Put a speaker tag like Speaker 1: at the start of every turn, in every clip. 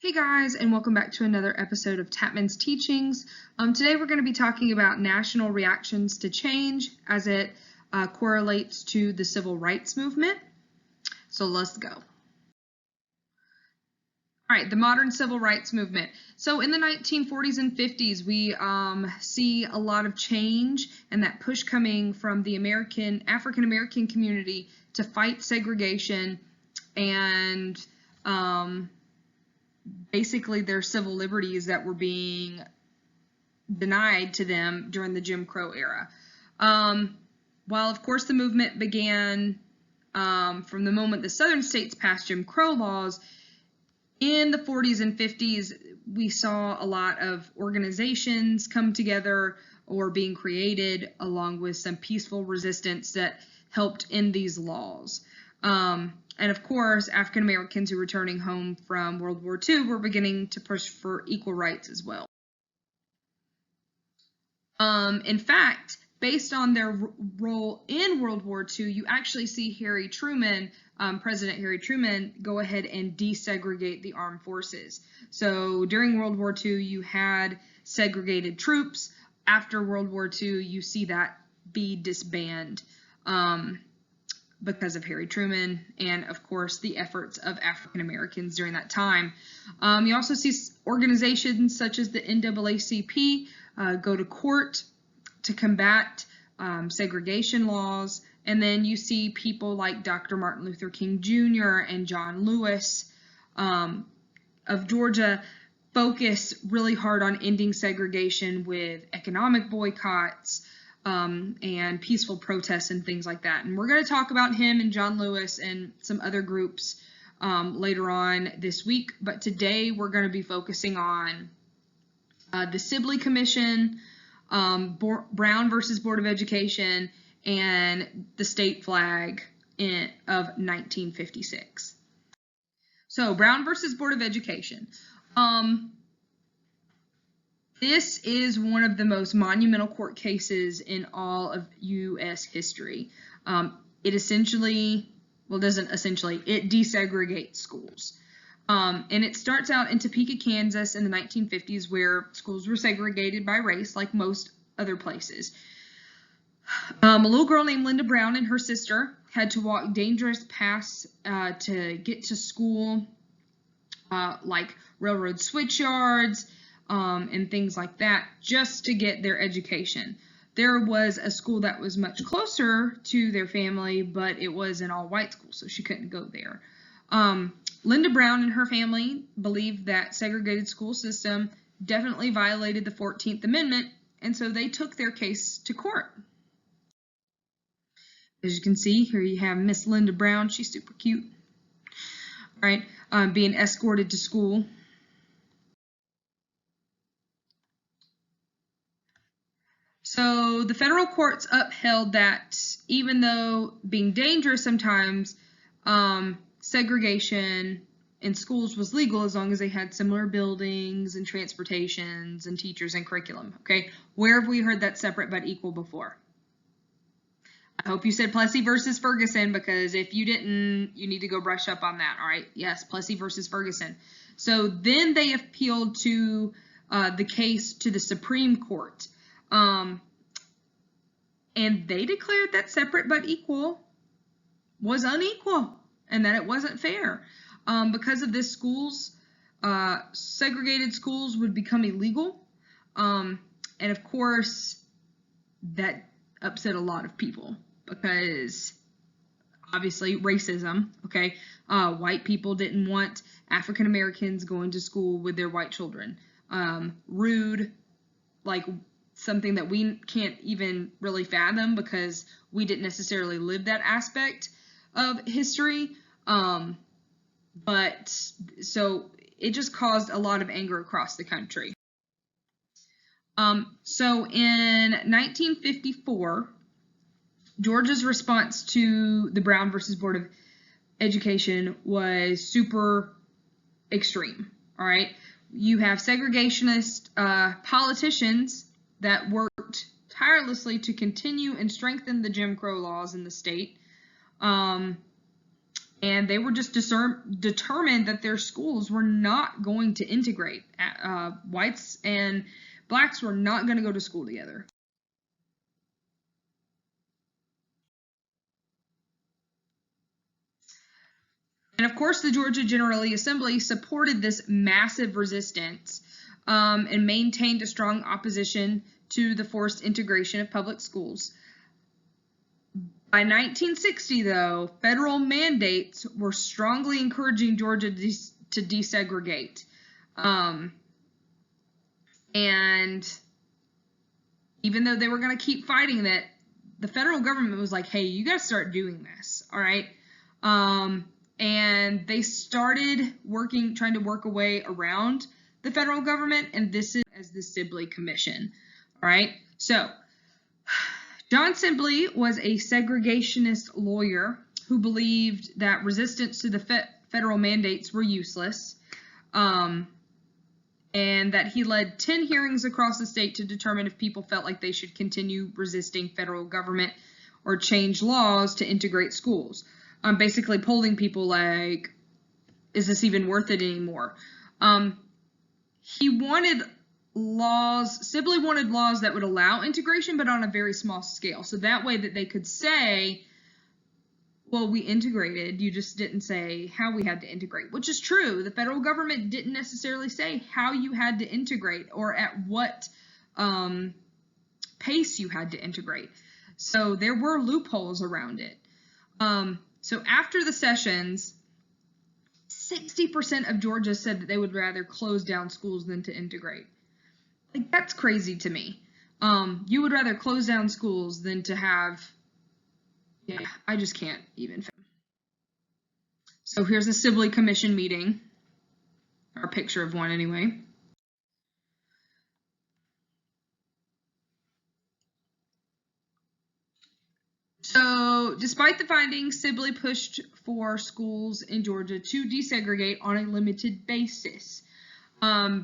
Speaker 1: Hey guys, and welcome back to another episode of Tapman's Teachings. Today we're going to be talking about national reactions to change as it correlates to the civil rights movement. So let's go. All right, the modern civil rights movement. So in the 1940s and 50s, we see a lot of change and that push coming from the African American community to fight segregation and basically their civil liberties that were being denied to them during the Jim Crow era. While of course the movement began from the moment the southern states passed Jim Crow laws, in the 40s and 50s we saw a lot of organizations come together or being created along with some peaceful resistance that helped end these laws. And of course, African Americans who were returning home from World War II were beginning to push for equal rights as well. In fact, based on their role in World War II, you actually see Harry Truman, President Harry Truman, go ahead and desegregate the armed forces. So during World War II, you had segregated troops. After World War II, you see that be disbanded. Because of Harry Truman and, of course, the efforts of African Americans during that time. You also see organizations such as the NAACP go to court to combat segregation laws, and then you see people like Dr. Martin Luther King Jr. and John Lewis of Georgia focus really hard on ending segregation with economic boycotts, and peaceful protests and things like that. And we're going to talk about him and John Lewis and some other groups later on this week. But today we're going to be focusing on the Sibley Commission, Brown versus Board of Education, and the state flag of 1956. So Brown versus Board of Education. This is one of the most monumental court cases in all of U.S. history. It essentially, well, doesn't essentially, it desegregates schools. And it starts out in Topeka, Kansas in the 1950s, where schools were segregated by race, like most other places. A little girl named Linda Brown and her sister had to walk dangerous paths to get to school, like railroad switch yards, and things like that, just to get their education. There was a school that was much closer to their family, but it was an all-white school, so she couldn't go there. Linda Brown and her family believed that segregated school system definitely violated the 14th Amendment, and so they took their case to court. As you can see, here you have Miss Linda Brown. She's super cute. All right, being escorted to school. So the federal courts upheld that even though being dangerous sometimes, segregation in schools was legal as long as they had similar buildings and transportations and teachers and curriculum. Okay, where have we heard that separate but equal before? I hope you said Plessy versus Ferguson, because if you didn't, you need to go brush up on that. All right, yes, Plessy versus Ferguson. So then they appealed to the case to the Supreme Court. And they declared that separate but equal was unequal and that it wasn't fair. Because of this, segregated schools would become illegal. And of course, that upset a lot of people because obviously racism, okay? White people didn't want African Americans going to school with their white children. Rude, like something that we can't even really fathom because we didn't necessarily live that aspect of history. But so it just caused a lot of anger across the country. So in 1954, Georgia's response to the Brown versus Board of Education was super extreme. All right, you have segregationist politicians that worked tirelessly to continue and strengthen the Jim Crow laws in the state. and they were just determined that their schools were not going to integrate. Whites and blacks were not going to go to school together. And of course, the Georgia General Assembly supported this massive resistance and maintained a strong opposition to the forced integration of public schools. By 1960, though, federal mandates were strongly encouraging Georgia to desegregate. And even though they were going to keep fighting that, the federal government was like, hey, you got to start doing this, all right? And they started trying to work a way around the federal government, and this is as the Sibley Commission, all right? So John Sibley was a segregationist lawyer who believed that resistance to the federal mandates were useless, and that he led 10 hearings across the state to determine if people felt like they should continue resisting federal government or change laws to integrate schools. Basically polling people like, is this even worth it anymore? Sibley wanted laws that would allow integration, but on a very small scale. So that way that they could say, well, we integrated, you just didn't say how we had to integrate, which is true. The federal government didn't necessarily say how you had to integrate or at what pace you had to integrate. So there were loopholes around it. So after the sessions, 60% of Georgia said that they would rather close down schools than to integrate. Like, that's crazy to me. You would rather close down schools than to have, yeah, I just can't even. So here's a Sibley Commission meeting, or a picture of one anyway. So despite the findings, Sibley pushed for schools in Georgia to desegregate on a limited basis.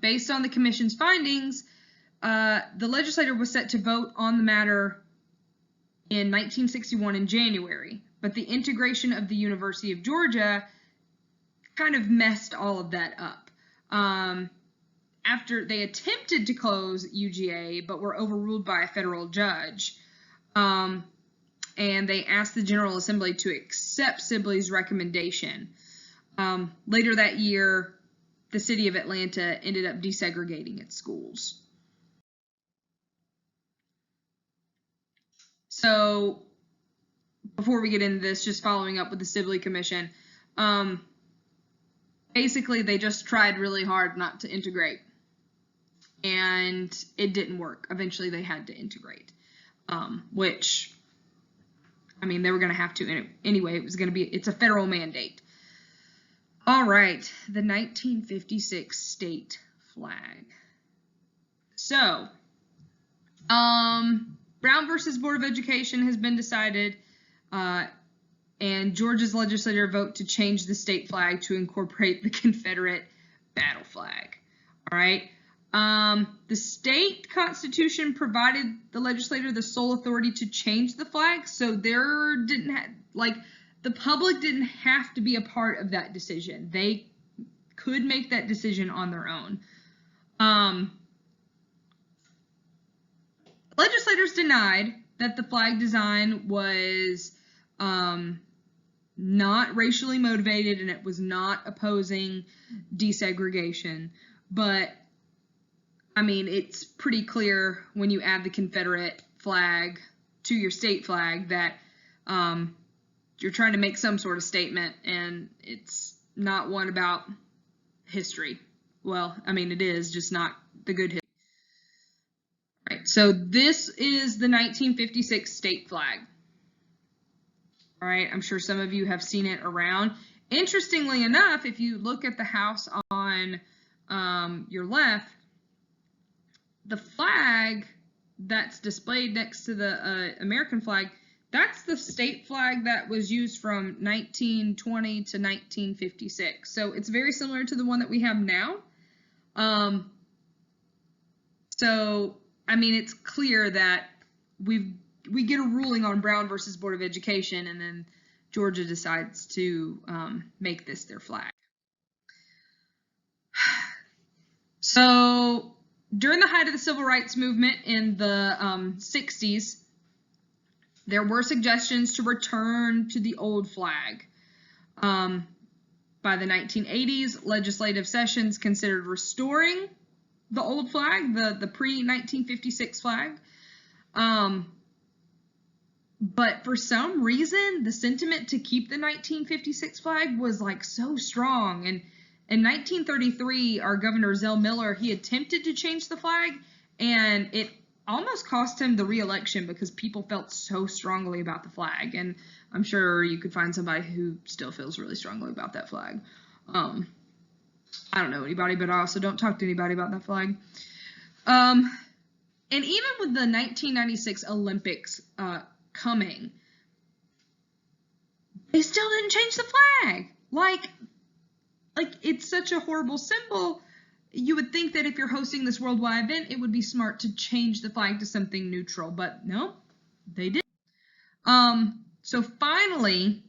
Speaker 1: Based on the commission's findings, the legislature was set to vote on the matter in 1961 in January, but the integration of the University of Georgia kind of messed all of that up. After they attempted to close UGA, but were overruled by a federal judge, and they asked the General Assembly to accept Sibley's recommendation. Later that year, the city of Atlanta ended up desegregating its schools. So before we get into this, just following up with the Sibley Commission, basically they just tried really hard not to integrate, and it didn't work. Eventually they had to integrate, which, I mean, they were going to have to anyway. It's a federal mandate. All right, the 1956 state flag. So, Brown versus Board of Education has been decided, and Georgia's legislature vote to change the state flag to incorporate the Confederate battle flag. All right. The state constitution provided the legislature the sole authority to change the flag, so the public didn't have to be a part of that decision. They could make that decision on their own. Legislators denied that the flag design was not racially motivated and it was not opposing desegregation, but I mean, it's pretty clear when you add the Confederate flag to your state flag that you're trying to make some sort of statement, and it's not one about history. Well, I mean, it is, just not the good history. All right, so this is the 1956 state flag. All right, I'm sure some of you have seen it around. Interestingly enough, if you look at the house on your left, the flag that's displayed next to the American flag, that's the state flag that was used from 1920 to 1956. So it's very similar to the one that we have now. So, I mean, it's clear that we get a ruling on Brown versus Board of Education, and then Georgia decides to make this their flag. So during the height of the civil rights movement in the 60s, there were suggestions to return to the old flag. By the 1980s, legislative sessions considered restoring the old flag, the pre-1956 flag. But for some reason, the sentiment to keep the 1956 flag was like so strong. And in 1933, our governor, Zell Miller, he attempted to change the flag, and it almost cost him the re-election because people felt so strongly about the flag. And I'm sure you could find somebody who still feels really strongly about that flag. I don't know anybody, but I also don't talk to anybody about that flag. And even with the 1996 Olympics coming, they still didn't change the flag. Like it's such a horrible symbol. You would think that if you're hosting this worldwide event, it would be smart to change the flag to something neutral, but no, they didn't. So finally,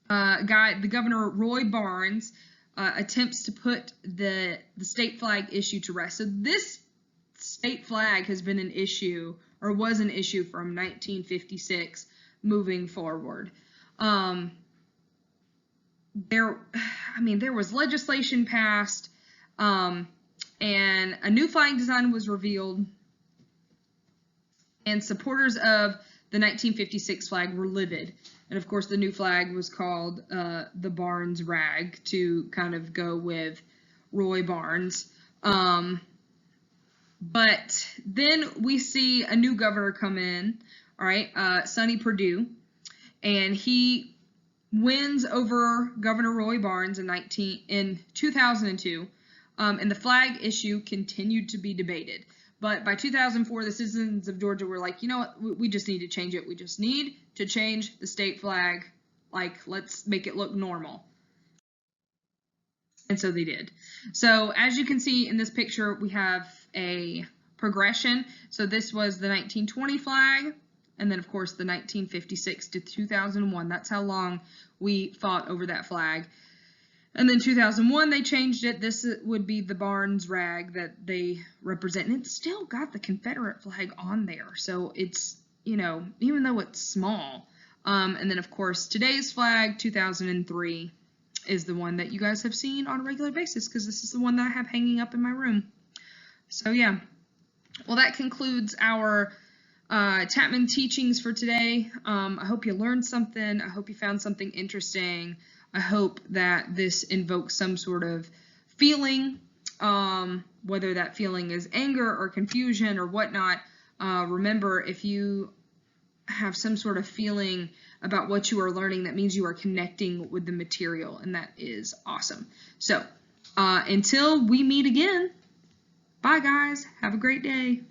Speaker 1: the governor, Roy Barnes, attempts to put the state flag issue to rest. So this state flag has been an issue, or was an issue, from 1956 moving forward. There was legislation passed, and a new flag design was revealed, and supporters of the 1956 flag were livid. And of course, the new flag was called the Barnes Rag, to kind of go with Roy Barnes. But then we see a new governor come in, all right, Sonny Perdue, and he wins over Governor Roy Barnes in 2002, and the flag issue continued to be debated. But by 2004, the citizens of Georgia were like, you know what, we just need to change it. We just need to change the state flag. Like, let's make it look normal. And so they did. So as you can see in this picture, we have a progression. So this was the 1920 flag, and then of course the 1956 to 2001. That's how long we fought over that flag. And then 2001 they changed it. This would be the Barnes Rag that they represent, and it's still got the Confederate flag on there. So it's, you know, even though it's small. And then of course today's flag, 2003, is the one that you guys have seen on a regular basis, because this is the one that I have hanging up in my room. So yeah, well, that concludes our Chapman teachings for today. I hope you learned something. I hope you found something interesting. I hope that this invokes some sort of feeling, whether that feeling is anger or confusion or whatnot. Remember, if you have some sort of feeling about what you are learning, that means you are connecting with the material, and that is awesome. So until we meet again, bye guys, have a great day.